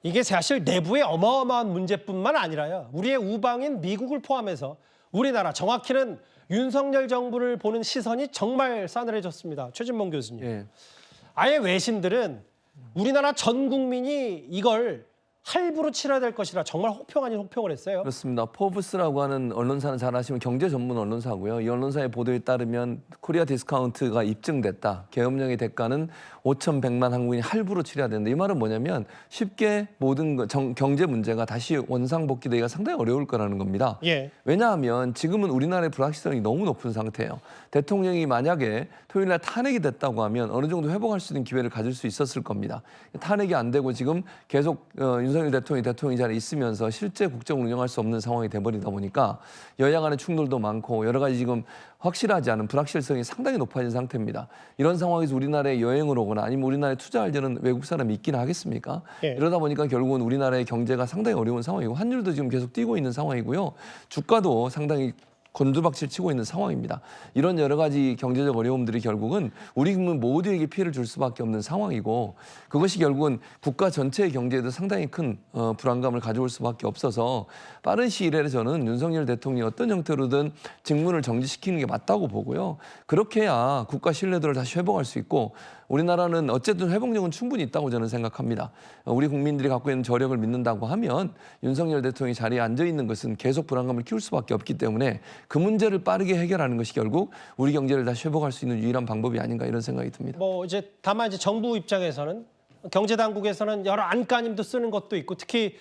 이게 사실 내부의 어마어마한 문제뿐만 아니라요. 우리의 우방인 미국을 포함해서 우리나라, 정확히는 윤석열 정부를 보는 시선이 정말 싸늘해졌습니다. 최진봉 교수님. 예. 아예 외신들은 우리나라 전 국민이 이걸 할부로 치러야 될 것이라 정말 혹평 아닌 혹평을 했어요. 그렇습니다. 포브스라고 하는 언론사는 잘 아시면 경제 전문 언론사고요. 이 언론사의 보도에 따르면 코리아 디스카운트가 입증됐다. 계엄령의 대가는 5,100만 한국인이 할부로 치러야 된다. 이 말은 뭐냐면 쉽게 모든 경제 문제가 다시 원상복귀되기가 상당히 어려울 거라는 겁니다. 예. 왜냐하면 지금은 우리나라의 불확실성이 너무 높은 상태예요. 대통령이 만약에 토요일 날 탄핵이 됐다고 하면 어느 정도 회복할 수 있는 기회를 가질 수 있었을 겁니다. 탄핵이 안 되고 지금 계속 윤석열 대통령이 대통령 자리에 있으면서 실제 국정을 운영할 수 없는 상황이 돼버리다 보니까 여야 간의 충돌도 많고 여러 가지 지금 확실하지 않은 불확실성이 상당히 높아진 상태입니다. 이런 상황에서 우리나라에 여행을 오거나 아니면 우리나라에 투자하려는 외국 사람이 있기는 하겠습니까? 예. 이러다 보니까 결국은 우리나라의 경제가 상당히 어려운 상황이고 환율도 지금 계속 뛰고 있는 상황이고요. 주가도 상당히 곤두박질 치고 있는 상황입니다. 이런 여러 가지 경제적 어려움들이 결국은 우리 국민 모두에게 피해를 줄 수밖에 없는 상황이고 그것이 결국은 국가 전체의 경제에도 상당히 큰 불안감을 가져올 수밖에 없어서 빠른 시일 내에 저는 윤석열 대통령이 어떤 형태로든 직무를 정지시키는 게 맞다고 보고요. 그렇게 해야 국가 신뢰도를 다시 회복할 수 있고 우리나라는 어쨌든 회복력은 충분히 있다고 저는 생각합니다. 우리 국민들이 갖고 있는 저력을 믿는다고 하면 윤석열 대통령이 자리에 앉아 있는 것은 계속 불안감을 키울 수밖에 없기 때문에 그 문제를 빠르게 해결하는 것이 결국 우리 경제를 다시 회복할 수 있는 유일한 방법이 아닌가 이런 생각이 듭니다. 다만 정부 입장에서는 경제 당국에서는 여러 안간힘도 쓰는 것도 있고 특히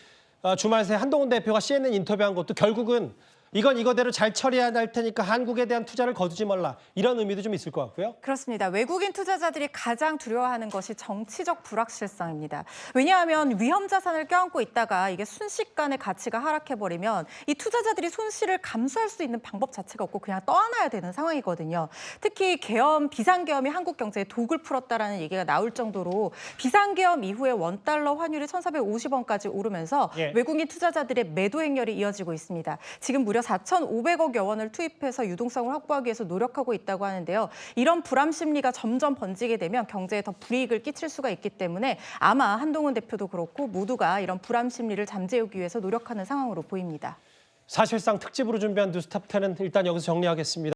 주말 새 한동훈 대표가 CNN 인터뷰한 것도 결국은 이건 이거대로 잘 처리해야 할 테니까 한국에 대한 투자를 거두지 말라. 이런 의미도 좀 있을 것 같고요. 그렇습니다. 외국인 투자자들이 가장 두려워하는 것이 정치적 불확실성입니다. 왜냐하면 위험 자산을 껴안고 있다가 이게 순식간에 가치가 하락해버리면 이 투자자들이 손실을 감수할 수 있는 방법 자체가 없고 그냥 떠안아야 되는 상황이거든요. 특히 비상계엄이 한국 경제에 독을 풀었다라는 얘기가 나올 정도로 비상계엄 이후에 원달러 환율이 1,450원까지 오르면서 외국인 투자자들의 매도 행렬이 이어지고 있습니다. 지금 무려 4,500억여 원을 투입해서 유동성을 확보하기 위해서 노력하고 있다고 하는데요. 이런 불안 심리가 점점 번지게 되면 경제에 더 불이익을 끼칠 수가 있기 때문에 아마 한동훈 대표도 그렇고 모두가 이런 불안 심리를 잠재우기 위해서 노력하는 상황으로 보입니다. 사실상 특집으로 준비한 뉴스탑10은 일단 여기서 정리하겠습니다.